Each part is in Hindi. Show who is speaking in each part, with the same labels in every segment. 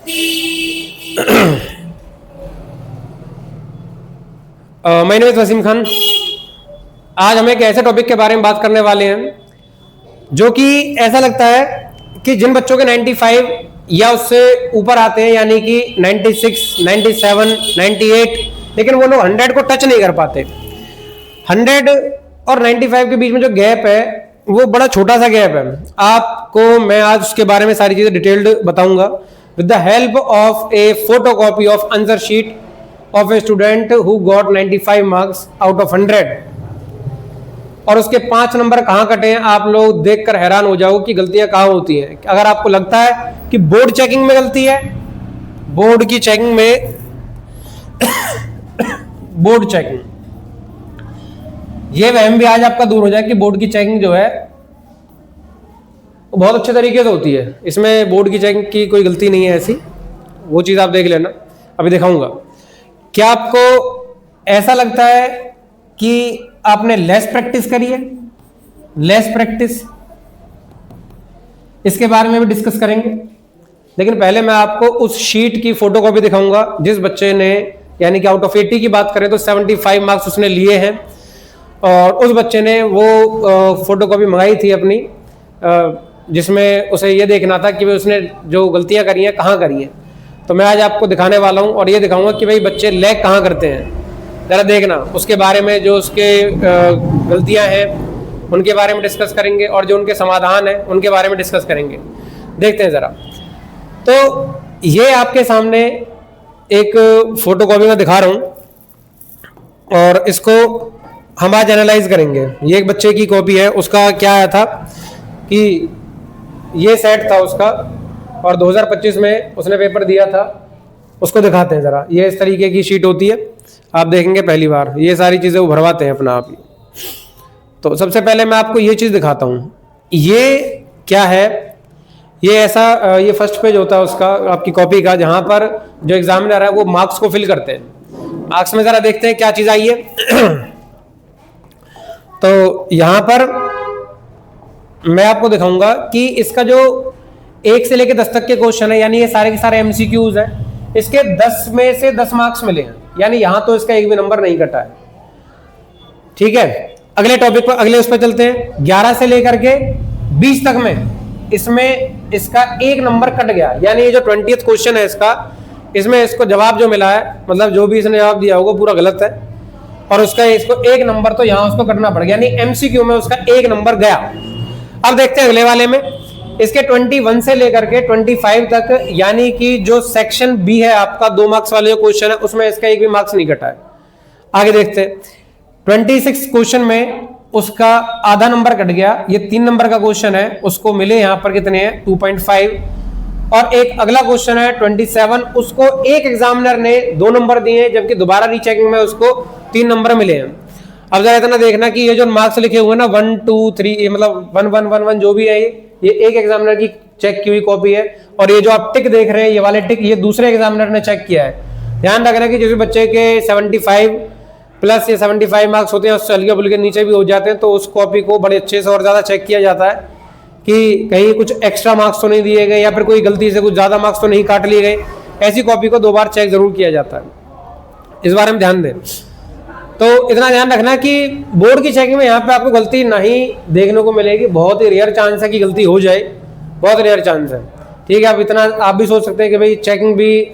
Speaker 1: My name is Wasim Khan. आज हम एक ऐसे टॉपिक के बारे में बात करने वाले हैं जो कि ऐसा लगता है कि जिन बच्चों के 95 या उससे ऊपर आते हैं, यानी कि 96, 97, 98, लेकिन वो लोग 100 को टच नहीं कर पाते। 100 और 95 के बीच में जो गैप है वो बड़ा छोटा सा गैप है। आपको मैं आज उसके बारे में सारी चीजें डिटेल्ड बताऊंगा with the help of A photocopy of answer sheet of a student who got 95 marks out of 100। और उसके 5 नंबर कहां कटे हैं आप लोग देखकर हैरान हो जाओ कि गलतियां कहां होती हैं। अगर आपको लगता है कि बोर्ड चेकिंग में गलती है, बोर्ड की चेकिंग में बोर्ड चेकिंग, ये वहम भी आज आपका दूर हो जाए कि बोर्ड की चेकिंग जो है वो बहुत अच्छे तरीके से होती है। इसमें बोर्ड की चेकिंग की कोई गलती नहीं है ऐसी, वो चीज आप देख लेना, अभी दिखाऊंगा। क्या आपको ऐसा लगता है कि आपने लेस प्रैक्टिस करी है? लेस प्रैक्टिस, इसके बारे में भी डिस्कस करेंगे। लेकिन पहले मैं आपको उस शीट की फोटोकॉपी दिखाऊंगा जिस बच्चे ने, यानी कि आउट ऑफ 80 की बात करें तो 75 मार्क्स उसने लिए हैं, और उस बच्चे ने वो फोटोकॉपी मंगाई थी अपनी, जिसमें उसे ये देखना था कि भाई उसने जो गलतियां करी हैं कहाँ करी हैं। तो मैं आज आपको दिखाने वाला हूँ और ये दिखाऊंगा कि भाई बच्चे लैग कहाँ करते हैं। जरा देखना, उसके बारे में जो उसके गलतियां हैं उनके बारे में डिस्कस करेंगे, और जो उनके समाधान है उनके बारे में डिस्कस करेंगे। देखते हैं जरा। तो ये आपके सामने एक फोटोकॉपी में दिखा रहा हूँ और इसको हम आज एनालाइज करेंगे। ये एक बच्चे की कॉपी है, उसका क्या आया था कि ये सेट था उसका, और 2025 में उसने पेपर दिया था। उसको दिखाते हैं जरा। ये इस तरीके की शीट होती है, आप देखेंगे पहली बार ये सारी चीजें वो भरवाते हैं अपना आप ही। तो सबसे पहले मैं आपको ये चीज दिखाता हूँ। ये क्या है? ये ऐसा, ये फर्स्ट पेज होता है उसका, आपकी कॉपी का, जहां पर जो एग्जामिनर है वो मार्क्स को फिल करते हैं। मार्क्स में जरा देखते हैं क्या चीज आई है। तो यहां पर मैं आपको दिखाऊंगा कि इसका जो 1 से लेकर 10 तक के क्वेश्चन है, यानी ये सारे के सारे एमसीक्यूज हैं, इसके 10 में से 10 मार्क्स मिले हैं, यानी यहां तो इसका एक भी नंबर नहीं कटा है। ठीक है, अगले टॉपिक पर, अगले उस पर चलते हैं। 11 से लेकर के 20 तक में इसमें इसका एक नंबर कट गया, यानी ये जो 20th क्वेश्चन है इसका, इसमें इसको जवाब जो मिला है, मतलब जो भी इसने जवाब दिया होगा पूरा गलत है, और उसका इसको एक नंबर तो यहां उसको कटना पड़ गया, यानी एमसीक्यू में उसका एक नंबर गया। अब देखते हैं अगले वाले में, इसके 21 से लेकर के 25 तक, यानी कि जो सेक्शन बी है आपका 2 मार्क्स वाले जो क्वेश्चन है, उसमें इसका एक भी मार्क्स नहीं कटा है। आगे देखते हैं। 26 क्वेश्चन में उसका आधा नंबर कट गया, ये 3 नंबर का क्वेश्चन है, उसको मिले यहां पर कितने हैं? 2.5। और एक अगला क्वेश्चन है 27, उसको एक एग्जामिनर ने 2 नंबर दिए, जबकि दोबारा रीचेकिंग में उसको 3 नंबर मिले हैं। अब जरा इतना देखना कि ये जो मार्क्स लिखे हुए हैं ना 1 2 3, ये मतलब 1 1 1 1 जो भी है, ये एक एग्जामिनर की चेक की हुई कॉपी है, और ये जो आप टिक देख रहे हैं, ये वाले टिक, ये दूसरे एग्जामिनर ने चेक किया है। ध्यान रखना कि जिस बच्चे के 75 प्लस ये 75 मार्क्स होते हैं, उससे हल्के फुल्के नीचे भी हो जाते हैं, तो उस कॉपी को बड़े अच्छे से और ज्यादा चेक किया जाता है कि कहीं कुछ एक्स्ट्रा मार्क्स तो नहीं दिए गए, या फिर कोई गलती से कुछ ज्यादा मार्क्स तो नहीं काट लिए गए। ऐसी कॉपी को 2 बार चेक जरूर किया जाता है, इस बारे में ध्यान दें। तो इतना ध्यान रखना कि बोर्ड की चेकिंग में यहाँ पे आपको गलती नहीं देखने को मिलेगी, बहुत ही रेयर चांस है कि गलती हो जाए, बहुत रेयर चांस है। ठीक है, अब इतना आप भी सोच सकते हैं कि भाई चेकिंग भी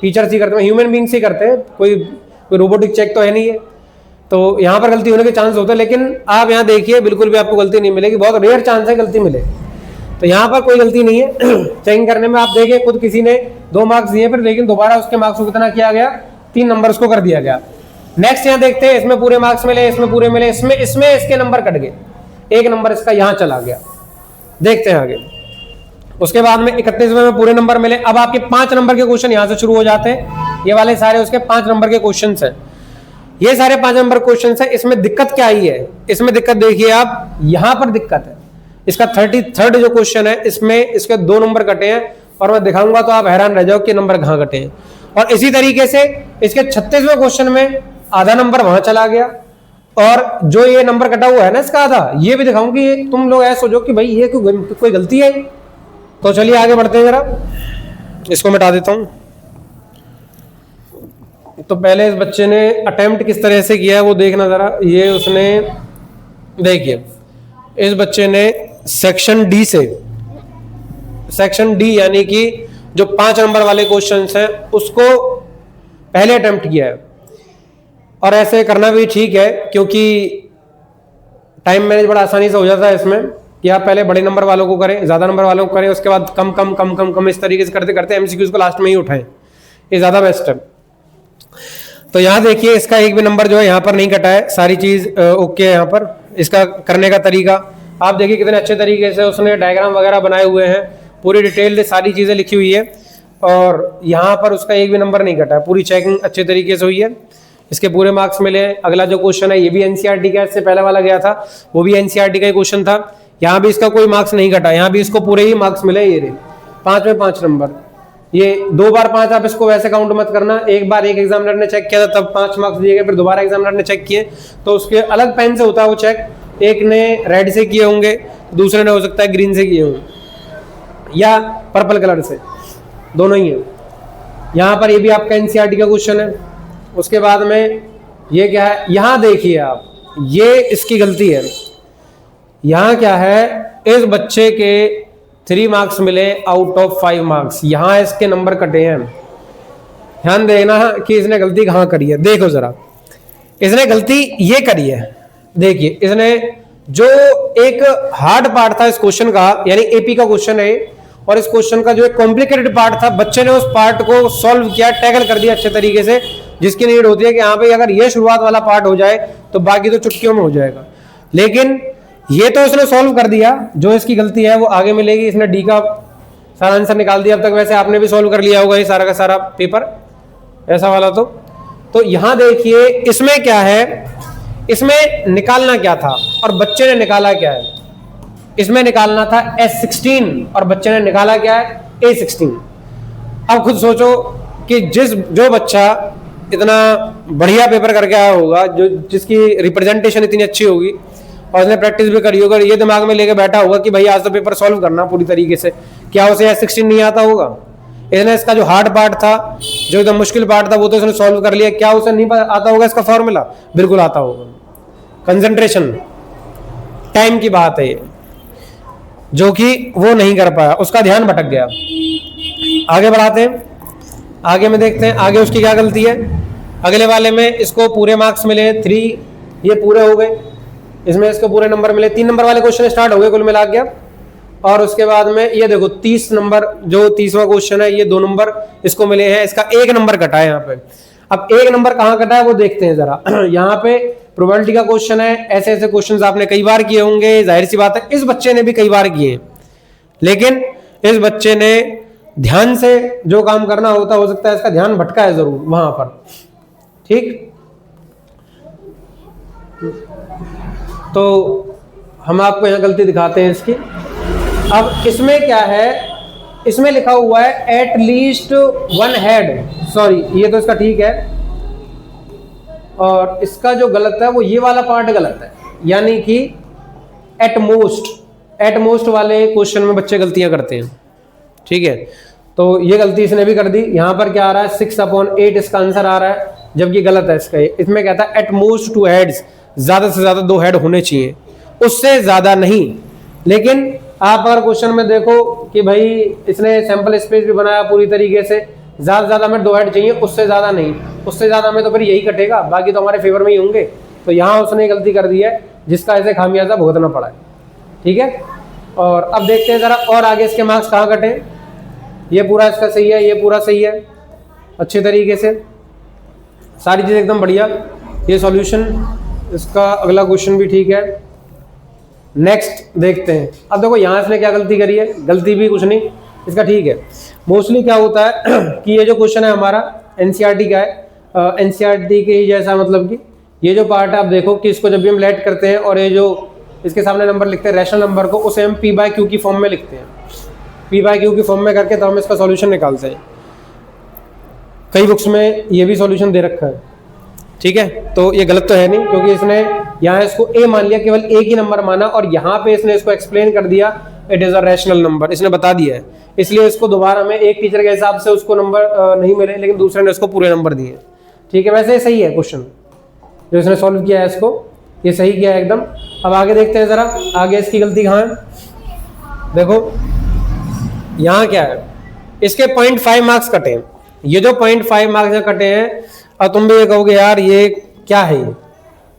Speaker 1: टीचर्स ही करते हैं, ह्यूमन बींग्स ही करते हैं, कोई रोबोटिक चेक तो है नहीं है, तो यहाँ पर गलती होने के चांस होते हैं। लेकिन आप यहाँ देखिए, बिल्कुल भी आपको गलती नहीं मिलेगी, बहुत रेयर चांस है गलती मिले। तो यहाँ पर कोई गलती नहीं है चेकिंग करने में। आप देखिए खुद किसी ने 2 मार्क्स दिए, फिर लेकिन दोबारा उसके मार्क्स को कितना किया गया? 3 नंबर उसको कर दिया गया। नेक्स्ट यहाँ देखते हैं, इसमें पूरे मार्क्स मिले, इसमें पूरे मिले, इसमें इसके नंबर कट गए, एक नंबर इसका यहाँ चला गया। देखते हैं आगे। उसके बाद में 31वें में पूरे नंबर मिले। अब आपके 5 नंबर के क्वेश्चन यहाँ से शुरू हो जाते हैं, ये वाले सारे उसके 5 नंबर के क्वेश्चन हैं, ये सारे 5 नंबर क्वेश्चन है। इसमें दिक्कत क्या आई है? इसमें दिक्कत देखिए आप, यहां पर दिक्कत है। इसका 33rd जो क्वेश्चन है, इसमें इसके 2 नंबर कटे हैं, और मैं दिखाऊंगा तो आप हैरान रह जाओ कि नंबर कहां कटे हैं। और इसी तरीके से इसके 36वें क्वेश्चन में आधा नंबर वहां चला गया, और जो ये नंबर कटा हुआ है ना इसका आधा, ये भी दिखाऊंगा कि तुम लोग ऐसे सोचो कि भाई ये कोई गलती है। तो चलिए आगे बढ़ते हैं जरा। इसको मिटा देता हूं। तो पहले इस बच्चे ने अटेम्प्ट किस तरह से किया है वो देखना जरा। ये उसने देखिए, इस बच्चे ने सेक्शन डी से, सेक्शन डी यानी कि जो 5 नंबर वाले क्वेश्चंस हैं उसको पहले अटेम्प्ट किया है। और ऐसे करना भी ठीक है क्योंकि टाइम मैनेज बड़ा आसानी से हो जाता है इसमें कि आप पहले बड़े नंबर वालों को करें, ज्यादा नंबर वालों को करें, उसके बाद कम कम कम कम कम इस तरीके से करते करते एमसीक्यूज को लास्ट में ही उठाएं, ये ज्यादा बेस्ट है। तो यहाँ देखिए इसका एक भी नंबर जो है यहाँ पर नहीं कटा है, सारी चीज ओके है। यहाँ पर इसका करने का तरीका आप देखिए कितने अच्छे तरीके से उसने डायग्राम वगैरह बनाए हुए हैं, पूरी डिटेल सारी चीजें लिखी हुई है और यहाँ पर उसका एक भी नंबर नहीं कटा है, पूरी चेकिंग अच्छे तरीके से हुई है, इसके पूरे मार्क्स मिले हैं। अगला जो क्वेश्चन है ये भी एनसीईआरटी का, इससे पहले वाला गया था वो भी एनसीईआरटी का ही क्वेश्चन था, यहाँ भी इसका कोई मार्क्स नहीं कटा, यहाँ भी इसको पूरे ही मार्क्स मिले। ये रहे 5 में 5 नंबर, ये 2 बार 5 आप इसको वैसे काउंट मत करना, एक बार एक एग्जामिनर ने चेक किया था तब 5 मार्क्स दिए गए, फिर दोबारा एग्जामिनर ने चेक किए तो उसके अलग पेन से होता है वो चेक, एक ने रेड से किए होंगे, दूसरे ने हो सकता है ग्रीन से किए होंगे या पर्पल कलर से, दोनों ही है। यहाँ पर ये भी आपका एनसीईआरटी का क्वेश्चन है। उसके बाद में ये क्या है, यहाँ देखिए आप, ये इसकी गलती है। यहाँ क्या है, इस बच्चे के 3 मार्क्स मिले आउट ऑफ 5 मार्क्स, यहाँ इसके नंबर कटे हैं। ध्यान देना कि इसने गलती कहाँ करी है, देखो जरा, इसने गलती ये करी है। देखिए इसने जो एक हार्ड पार्ट था इस क्वेश्चन का, यानी एपी का क्वेश्चन है और इस क्वेश्चन का जो एक कॉम्प्लिकेटेड पार्ट था, बच्चे ने उस पार्ट को सॉल्व किया, टैकल कर दिया अच्छे तरीके से, जिसकी नीड होती है कि यहाँ पे अगर ये शुरुआत वाला पार्ट हो जाए तो बाकी तो चुटकियों में हो जाएगा। लेकिन ये तो इसने सॉल्व कर दिया, जो इसकी गलती है वो आगे मिलेगी। इसने डी का सारा आंसर निकाल दिया अब तक, वैसे आपने भी सॉल्व कर लिया होगा ये सारा का सारा पेपर ऐसा वाला। तो यहां देखिए इसमें क्या है, इसमें निकालना क्या था और बच्चे ने निकाला क्या है। इसमें निकालना था S16 और बच्चे ने निकाला क्या है, A16। अब खुद सोचो कि जो बच्चा इतना बढ़िया पेपर करके आया होगा, जो जिसकी रिप्रेजेंटेशन इतनी अच्छी होगी और उसने प्रैक्टिस भी करी होगा, ये दिमाग में लेके बैठा होगा कि भाई आज तो पेपर सॉल्व करना पूरी तरीके से, क्या उसे S16 नहीं आता होगा। इसने इसका जो हार्ड पार्ट था, जो एकदम मुश्किल पार्ट था, वो तो इसने सॉल्व कर लिया, क्या उसे नहीं आता होगा इसका फॉर्मूला, बिल्कुल आता होगा। कंसंट्रेशन टाइम की बात है ये, जो कि वो नहीं कर पाया, उसका ध्यान भटक गया। आगे बढ़ाते हैं, आगे में देखते हैं आगे उसकी क्या गलती है। अगले वाले में इसको पूरे मार्क्स मिले 3, ये पूरे हो गए, इसमें इसको पूरे नंबर मिले। 3 नंबर वाले क्वेश्चन स्टार्ट हो गए कुल मिला के। और उसके बाद में ये देखो 30 नंबर, जो 30वां क्वेश्चन है, ये 2 नंबर इसको मिले हैं, इसका 1 नंबर कटा है यहाँ पे। अब 1 नंबर कहाँ कटा है वो देखते हैं जरा। यहाँ पे प्रोबेबिलिटी का क्वेश्चन है, ऐसे ऐसे क्वेश्चन आपने कई बार किए होंगे, जाहिर सी बात है इस बच्चे ने भी कई बार किए, लेकिन इस बच्चे ने ध्यान से जो काम करना होता हो सकता है इसका ध्यान भटका है जरूर वहां पर, ठीक। तो हम आपको यहाँ गलती दिखाते हैं इसकी। अब इसमें क्या है, इसमें लिखा हुआ है एट लीस्ट 1 हेड, सॉरी ये तो इसका ठीक है, और इसका जो गलत है वो ये वाला पार्ट गलत है, यानी कि एट मोस्ट वाले क्वेश्चन में बच्चे गलतियां करते हैं, ठीक है। तो ये गलती इसने भी कर दी। यहाँ पर क्या आ रहा है 6/8 इसका आंसर आ रहा है, जबकि गलत है इसका। इसमें कहता है एट मोस्ट 2 हेड्स, ज्यादा से ज्यादा 2 हेड होने चाहिए, उससे ज्यादा नहीं। लेकिन आप अगर क्वेश्चन में देखो कि भाई इसने सैंपल स्पेस भी बनाया पूरी तरीके से, ज्यादा से ज्यादा हमें 2 हेड चाहिए, उससे ज्यादा नहीं, उससे ज्यादा में तो फिर यही कटेगा, बाकी तो हमारे फेवर में ही होंगे। तो यहाँ उसने गलती कर दी है, जिसका ऐसे खामियाजा भुगतना पड़ा है, ठीक है। और अब देखते हैं जरा और आगे इसके मार्क्स कहाँ कटे। ये पूरा इसका सही है, ये पूरा सही है अच्छे तरीके से, सारी चीज़ एकदम बढ़िया। ये सॉल्यूशन, इसका अगला क्वेश्चन भी ठीक है। नेक्स्ट देखते हैं। अब देखो यहाँ इसने क्या गलती करी है, गलती भी कुछ नहीं, इसका ठीक है। मोस्टली क्या होता है कि ये जो क्वेश्चन है हमारा एनसीईआरटी का है, एनसीईआरटी के ही जैसा, मतलब कि ये जो पार्ट है आप देखो कि इसको जब भी हम लेट करते हैं और ये जो इसके सामने नंबर लिखते हैं रैशनल नंबर को, उसे हम P/Q की फॉर्म में लिखते हैं, P/Q की फॉर्म में करके तो हम इसका सॉल्यूशन निकालते हैं। कई बुक्स में ये भी सॉल्यूशन दे रखा है, ठीक है। तो ये गलत तो है नहीं, क्योंकि इसने यहाँ इसको A मान लिया, केवल एक ही नंबर माना, और यहाँ पे इसने इसको एक्सप्लेन कर दिया it is a rational number, इसने बता दिया है, इसलिए इसको दोबारा में एक टीचर के हिसाब से उसको नंबर नहीं मिले, लेकिन दूसरे ने उसको पूरे नंबर दिए। ठीक है, वैसे सही है क्वेश्चन जो इसने सॉल्व किया है, इसको ये सही किया है एकदम। अब आगे देखते हैं जरा, आगे इसकी गलती कहाँ है। देखो यहाँ क्या है, इसके 0.5 मार्क्स कटे हैं। ये जो 0.5 मार्क्स यहाँ कटे हैं, अब तुम भी ये कहोगे यार ये क्या है,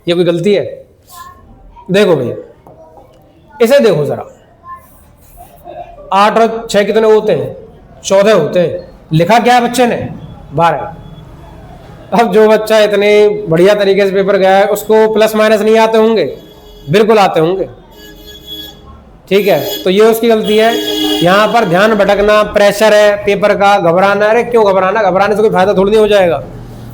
Speaker 1: ये कोई गलती है। देखो भैया इसे देखो जरा, 8 और 6 कितने होते हैं, 14 होते हैं। लिखा क्या है बच्चे ने, 12। अब जो बच्चा इतने बढ़िया तरीके से पेपर गया है उसको प्लस माइनस नहीं आते होंगे, बिल्कुल आते होंगे। ठीक है, तो ये उसकी गलती है। यहाँ पर ध्यान भटकना, प्रेशर है पेपर का, घबराना। अरे क्यों घबराना, घबराने से कोई फायदा थोड़ी नहीं हो जाएगा,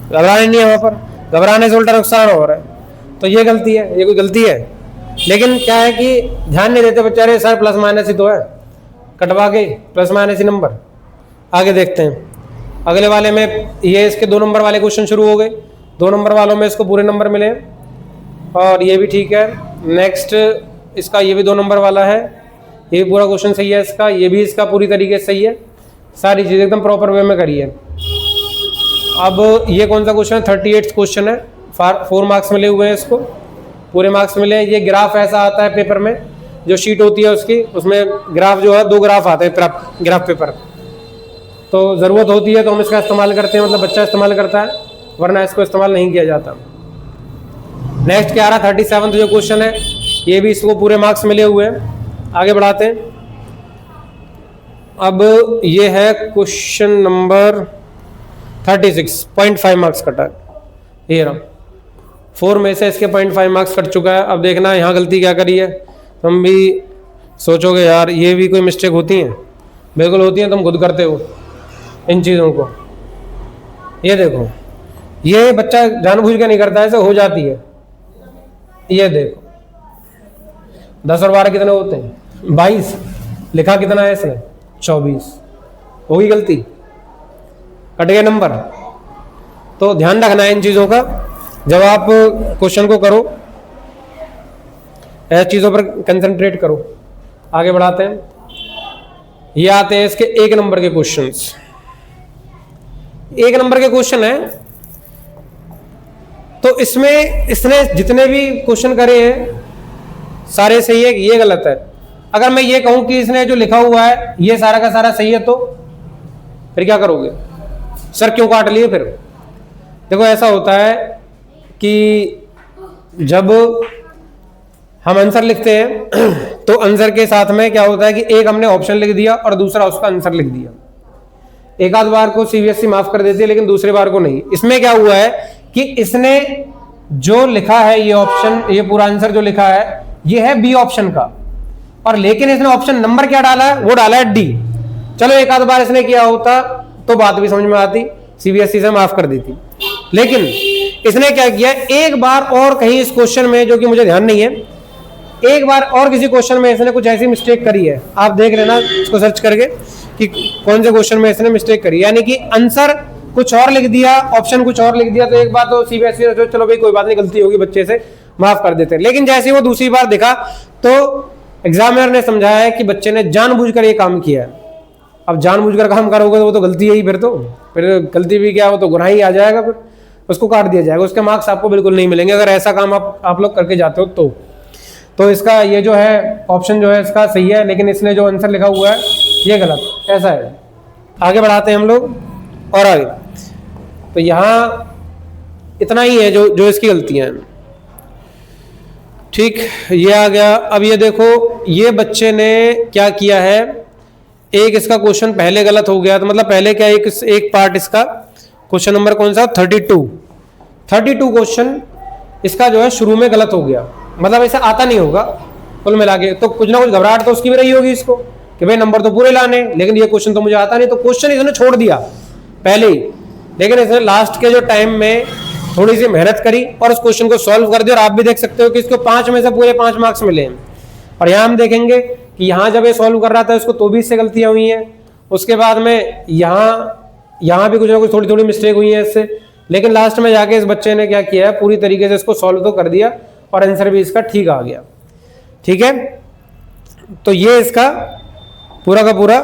Speaker 1: घबराने नहीं है, वहाँ पर घबराने से उल्टा नुकसान हो रहा है। तो ये गलती है, ये कोई गलती है। लेकिन क्या है कि ध्यान नहीं देते बच्चे, अरे सर प्लस माइनस ही तो है, कटवा के प्लस माइनस ही नंबर। आगे देखते हैं अगले वाले में, ये इसके 2 नंबर वाले क्वेश्चन शुरू हो गए। 2 नंबर वालों में इसको पूरे नंबर मिले और ये भी ठीक है। नेक्स्ट इसका ये भी 2 नंबर वाला है, ये भी पूरा क्वेश्चन सही है इसका, ये भी इसका पूरी तरीके से सही है, सारी चीज़ एकदम प्रॉपर वे में करी है। अब ये कौन सा क्वेश्चन है, 38 क्वेश्चन है, 4 मार्क्स मिले हुए हैं इसको, पूरे मार्क्स मिले हैं। ये ग्राफ ऐसा आता है पेपर में, जो शीट होती है उसकी, उसमें ग्राफ जो है 2 ग्राफ आते हैं ग्राफ पेपर, तो ज़रूरत होती है तो हम इसका इस्तेमाल करते हैं, मतलब बच्चा इस्तेमाल करता है, वरना इसको इस्तेमाल नहीं किया जाता। नेक्स्ट क्या आ रहा है, 37 जो क्वेश्चन है, ये भी इसको पूरे मार्क्स मिले हुए हैं। आगे बढ़ाते हैं। अब ये है क्वेश्चन नंबर 36, 0.5 मार्क्स कटा है, ये रहा। 4 में से इसके 0.5 मार्क्स कट चुका है। अब देखना यहाँ गलती क्या करी है, तुम भी सोचोगे यार ये भी कोई मिस्टेक होती है, बिल्कुल होती है, तुम खुद करते हो इन चीज़ों को। ये देखो, ये बच्चा जानबूझ के नहीं करता है, ऐसे हो जाती है। ये देखो 10 और 12 कितने होते हैं, 22, लिखा कितना है इसने, 24, होगी गलती, कट गए नंबर। तो ध्यान रखना है इन चीज़ों का जब आप क्वेश्चन को करो, ऐसी चीज़ों पर कंसंट्रेट करो। आगे बढ़ाते हैं। ये आते हैं इसके 1 नंबर के क्वेश्चंस। 1 नंबर के क्वेश्चन है, तो इसमें इसने जितने भी क्वेश्चन करे हैं सारे सही है, ये गलत है। अगर मैं ये कहूं कि इसने जो लिखा हुआ है ये सारा का सारा सही है, तो फिर क्या करोगे, सर क्यों काट लिए फिर। देखो ऐसा होता है कि जब हम आंसर लिखते हैं तो आंसर के साथ में क्या होता है कि एक हमने ऑप्शन लिख दिया और दूसरा उसका आंसर लिख दिया। एक आध बार को सीबीएसई माफ कर देती है, लेकिन दूसरे बार को नहीं। इसमें क्या हुआ है कि इसने जो लिखा है ये ऑप्शन, ये पूरा आंसर जो लिखा है ये है बी ऑप्शन का, और लेकिन इसने ऑप्शन नंबर क्या डाला है, वो डाला है डी। चलो एक आध बार इसने किया होता तो बात भी समझ में आती, सीबीएसई से माफ कर देती। लेकिन इसने क्या किया, एक बार और कहीं इस क्वेश्चन में, जो कि मुझे ध्यान नहीं है, एक बार और किसी क्वेश्चन में इसने कुछ ऐसी मिस्टेक करी है। आप देख लेना इसको सर्च करके कि कौन से क्वेश्चन में इसने मिस्टेक करी, यानी कि आंसर कुछ और लिख दिया, ऑप्शन कुछ और लिख दिया। तो एक बार तो सीबीएसई ने चलो भाई कोई बात नहीं, गलती होगी, बच्चे से माफ कर देते हैं। लेकिन जैसे वो दूसरी बार देखा तो एग्जामिनर ने समझाया है कि बच्चे ने जानबूझकर ये काम किया है। अब जानबूझकर काम करोगे तो वो तो गलती है ही, फिर गलती भी क्या, वो तो गुनाह ही आ जाएगा, फिर उसको काट दिया जाएगा, उसके मार्क्स आपको बिल्कुल नहीं मिलेंगे अगर ऐसा काम आप लोग करके जाते हो तो इसका ये जो है ऑप्शन जो है इसका सही है, लेकिन इसने जो आंसर लिखा हुआ है ये गलत, ऐसा है। आगे बढ़ाते हैं हम लोग और आगे। तो यहाँ इतना ही है जो इसकी गलतियां हैं। ठीक, ये आ गया। अब ये देखो, ये बच्चे ने क्या किया है, एक इसका क्वेश्चन पहले गलत हो गया। तो मतलब पहले क्या, एक पार्ट इसका क्वेश्चन नंबर कौन सा, 32 क्वेश्चन इसका जो है शुरू में गलत हो गया। मतलब ऐसा आता नहीं होगा कुल मिला के, तो कुछ ना कुछ घबराहट तो उसकी भी रही होगी इसको कि भाई नंबर तो पूरे लाने, लेकिन ये क्वेश्चन तो मुझे आता नहीं। तो क्वेश्चन इसने छोड़ दिया पहले ही, लेकिन इसने लास्ट के जो टाइम में थोड़ी सी मेहनत करी और उस क्वेश्चन को सॉल्व कर दिया। और आप भी देख सकते हो कि इसको 5 में से पूरे 5 मार्क्स मिले हैं। और यहाँ हम देखेंगे कि यहाँ जब ये सॉल्व कर रहा था इसको तो भी इससे गलतियां हुई हैं। उसके बाद में यहाँ भी कुछ ना कुछ थोड़ी थोड़ी मिस्टेक हुई है इससे, लेकिन लास्ट में जाके इस बच्चे ने क्या किया है, पूरी तरीके से इसको सॉल्व तो कर दिया और आंसर भी इसका ठीक आ गया। ठीक है, तो ये इसका पूरा का पूरा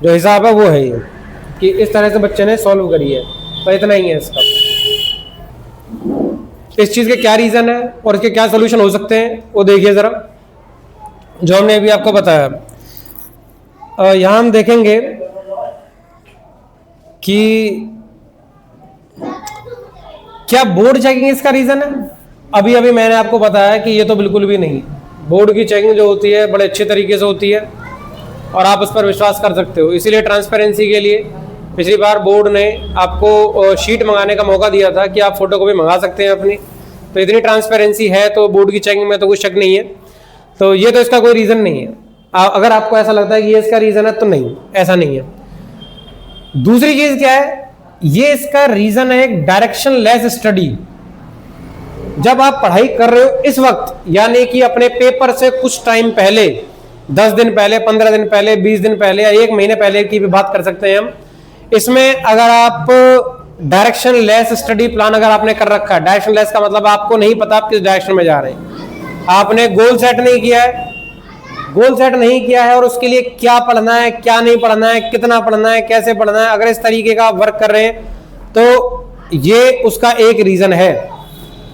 Speaker 1: जो हिसाब है वो है ये, कि इस तरह से बच्चे ने सॉल्व करी है। तो इतना ही है इसका। इस चीज़ के क्या रीज़न है और इसके क्या सोल्यूशन हो सकते हैं वो देखिए ज़रा, जो हमने अभी आपको बताया। यहाँ हम देखेंगे कि क्या बोर्ड चेकिंग इसका रीज़न है। अभी अभी मैंने आपको बताया कि ये तो बिल्कुल भी नहीं। बोर्ड की चेकिंग जो होती है बड़े अच्छे तरीके से होती है और आप उस पर विश्वास कर सकते हो। इसीलिए ट्रांसपेरेंसी के लिए पिछली बार बोर्ड ने आपको शीट मंगाने का मौका दिया था कि आप फोटोकॉपी मंगा सकते हैं अपनी। तो इतनी ट्रांसपेरेंसी है तो बोर्ड की चेकिंग में तो कोई शक नहीं है। तो ये तो इसका कोई रीज़न नहीं है। अगर आपको ऐसा लगता है कि ये इसका रीज़न है तो नहीं, ऐसा नहीं है। दूसरी चीज़ क्या है, ये इसका रीज़न है एक डायरेक्शन लेस स्टडी। जब आप पढ़ाई कर रहे हो इस वक्त, यानी कि अपने पेपर से कुछ टाइम पहले, 10 दिन पहले, 15 दिन पहले, 20 दिन पहले या 1 महीने पहले की भी बात कर सकते हैं हम। इसमें अगर आप डायरेक्शन लेस स्टडी प्लान अगर आपने कर रखा है, डायरेक्शन लेस का मतलब आपको नहीं पता आप किस डायरेक्शन में जा रहे हैं, आपने गोल सेट नहीं किया है, गोल सेट नहीं किया है और उसके लिए क्या पढ़ना है, क्या नहीं पढ़ना है, कितना पढ़ना है, कैसे पढ़ना है, अगर इस तरीके का आप वर्क कर रहे हैं तो ये उसका एक रीजन है।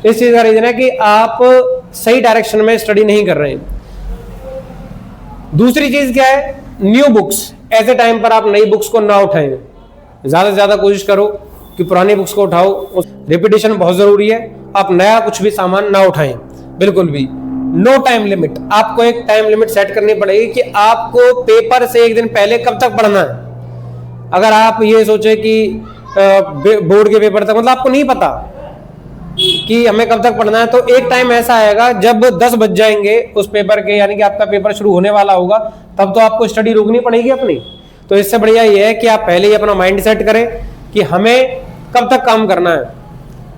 Speaker 1: इस चीज का रीजन है कि आप सही डायरेक्शन में स्टडी नहीं कर रहे हैं। दूसरी चीज क्या है, न्यू बुक्स। ऐसे टाइम पर आप नई बुक्स को ना उठाएं, ज्यादा से ज्यादा कोशिश करो कि पुरानी बुक्स को उठाओ। रिपीटिशन बहुत जरूरी है। आप नया कुछ भी सामान ना उठाएं बिल्कुल भी। नो टाइम लिमिट, आपको एक टाइम लिमिट सेट करनी पड़ेगी कि आपको पेपर से 1 दिन पहले कब तक पढ़ना है। अगर आप ये सोचे कि बोर्ड के पेपर तक, मतलब आपको नहीं पता कि हमें कब तक पढ़ना है, तो एक टाइम ऐसा आएगा जब 10 बज जाएंगे उस पेपर के, यानी कि आपका पेपर शुरू होने वाला होगा, तब तो आपको स्टडी रोकनी पड़ेगी अपनी। तो इससे बढ़िया ये है कि आप पहले ही अपना माइंड सेट करें कि हमें कब तक काम करना है।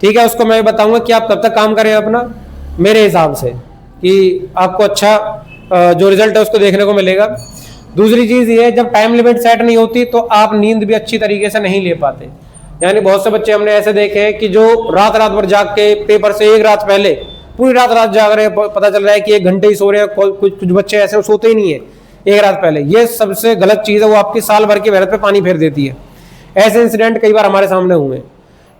Speaker 1: ठीक है, उसको मैं बताऊंगा कि आप कब तक काम करें अपना, मेरे हिसाब से, कि आपको अच्छा जो रिजल्ट है उसको देखने को मिलेगा। दूसरी चीज ये है, जब टाइम लिमिट सेट नहीं होती तो आप नींद भी अच्छी तरीके से नहीं ले पाते। यानी बहुत से बच्चे हमने ऐसे देखे हैं कि जो रात रात भर जाग के पेपर से 1 रात पहले पूरी रात जाग रहे हैं, पता चल रहा है कि 1 घंटे ही सो रहे हैं। कुछ बच्चे ऐसे सोते ही नहीं है 1 रात पहले। ये सबसे गलत चीज है, वो आपकी साल भर की मेहनत पे पानी फेर देती है। ऐसे इंसिडेंट कई बार हमारे सामने हुए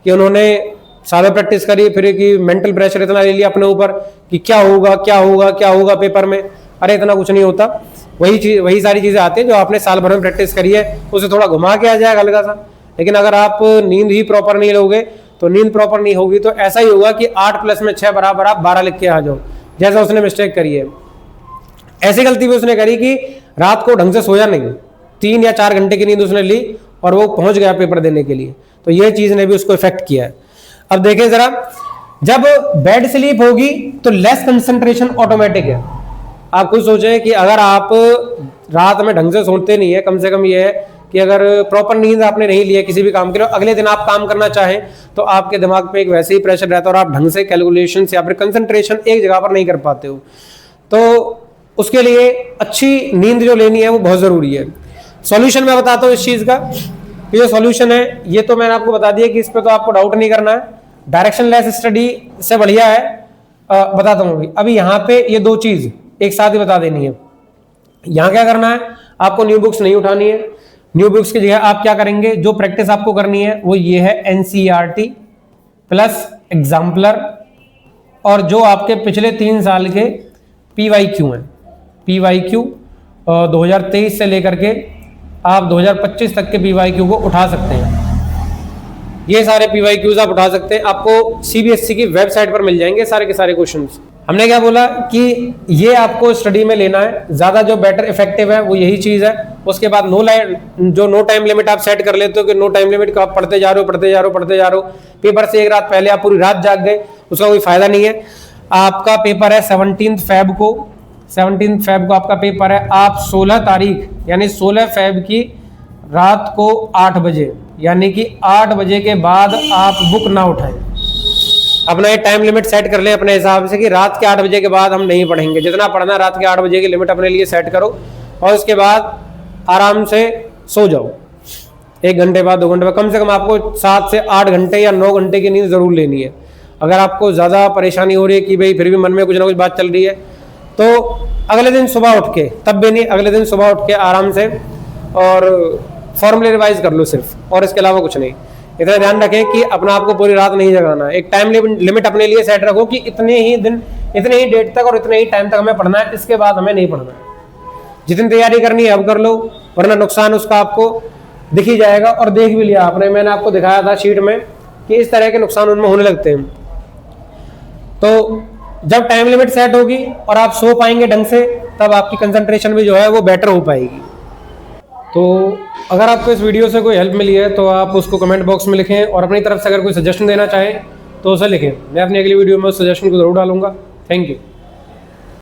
Speaker 1: कि उन्होंने साल में प्रैक्टिस करी, फिर कि मेंटल प्रेशर इतना ले लिया अपने ऊपर कि क्या होगा क्या होगा क्या होगा पेपर में। अरे इतना कुछ नहीं होता, वही सारी चीजें आती हैं जो आपने साल भर में प्रैक्टिस करी है, उसे थोड़ा घुमा के आ जाएगा हल्का सा। लेकिन अगर आप नींद ही प्रॉपर नहीं लोगे तो नींद प्रॉपर नहीं होगी तो ऐसा ही होगा कि 8 + 6 बराबर आप 12 लिख के आ जाओ, जैसा उसने मिस्टेक करी है। ऐसी गलती भी उसने करी कि रात को ढंग से सोया नहीं, 3 या 4 घंटे की नींद उसने ली और वो पहुंच गया पेपर देने के लिए। तो ये चीज ने भी उसको इफेक्ट किया है। अब देखें जरा, जब बेड स्लीप होगी तो लेस कंसंट्रेशन ऑटोमेटिक है। आप खुद सोचें कि अगर आप रात में ढंग से सोते नहीं है, कम से कम ये है कि अगर प्रॉपर नींद आपने नहीं ली है किसी भी काम के लिए, अगले दिन आप काम करना चाहें तो आपके दिमाग पे एक वैसे ही प्रेशर रहता है और आप ढंग से कैलकुलेशन या फिर कंसंट्रेशन एक जगह पर नहीं कर पाते हो। तो उसके लिए अच्छी नींद जो लेनी है वो बहुत जरूरी है। सॉल्यूशन मैं बताता हूँ इस चीज का, कि जो सॉल्यूशन है ये तो मैंने आपको बता दिया कि इस पे तो आपको डाउट नहीं करना है। डायरेक्शन लेस स्टडी से बढ़िया है, बताता हूँ अभी यहाँ पे ये 2 चीज एक साथ ही बता देनी है। यहाँ क्या करना है, आपको न्यू बुक्स नहीं उठानी है। न्यू बुक्स की जगह आप क्या करेंगे, जो प्रैक्टिस आपको करनी है वो ये है NCERT प्लस एग्जाम्पलर और जो आपके पिछले 3 साल के PYQ हैं। PYQ 2023 से लेकर के आप 2025 तक के PYQ को उठा सकते हैं। ये सारे PYQs आप उठा सकते हैं, आपको CBSE की वेबसाइट पर मिल जाएंगे सारे के सारे क्वेश्चंस। हमने क्या बोला कि ये आपको स्टडी में लेना है, ज्यादा जो बेटर इफेक्टिव है वो यही चीज है। उसके बाद नो टाइम लिमिट आप सेट कर लेते हो कि नो टाइम लिमिट को आप पढ़ते जा रहे हो, पेपर से 1 रात पहले आप पूरी रात जाग गए, उसका कोई फायदा नहीं है। आपका पेपर है 17 फेब को आपका पेपर है। आप 16 तारीख यानी 16 फेब की रात को 8 बजे, यानी कि 8 बजे के बाद आप बुक ना उठाएं। अपना ये टाइम लिमिट सेट कर ले अपने हिसाब से कि रात के 8 बजे के बाद हम नहीं पढ़ेंगे। जितना पढ़ना रात के 8 बजे की लिमिट अपने लिए सेट करो और उसके बाद आराम से सो जाओ। 1 घंटे बाद 2 घंटे बाद कम से कम आपको 7 से 8 घंटे या 9 घंटे की नींद जरूर लेनी है। अगर आपको ज़्यादा परेशानी हो रही है कि भाई फिर भी मन में कुछ ना कुछ बात चल रही है तो अगले दिन सुबह उठ के, तब भी नहीं, अगले दिन सुबह उठ के आराम से और फॉर्मूले रिवाइज कर लो सिर्फ, और इसके अलावा कुछ नहीं। इतना ध्यान रखें कि अपना आप को पूरी रात नहीं जगाना। एक टाइम लिमिट अपने लिए सेट रखो कि इतने ही दिन, इतने ही डेट तक और इतने ही टाइम तक हमें पढ़ना है, इसके बाद हमें नहीं पढ़ना है। जितनी तैयारी करनी है अब कर लो, वरना नुकसान उसका आपको दिख ही जाएगा। और देख भी लिया आपने, मैंने आपको दिखाया था शीट में कि इस तरह के नुकसान उनमें होने लगते हैं। तो जब टाइम लिमिट सेट होगी और आप सो पाएंगे ढंग से, तब आपकी कंसंट्रेशन भी जो है वो बेटर हो पाएगी। तो अगर आपको इस वीडियो से कोई हेल्प मिली है तो आप उसको कमेंट बॉक्स में लिखें, और अपनी तरफ से अगर कोई सजेशन देना चाहें तो उसे लिखें। मैं अपनी अगली वीडियो में उस सजेशन को जरूर डालूंगा। Thank you.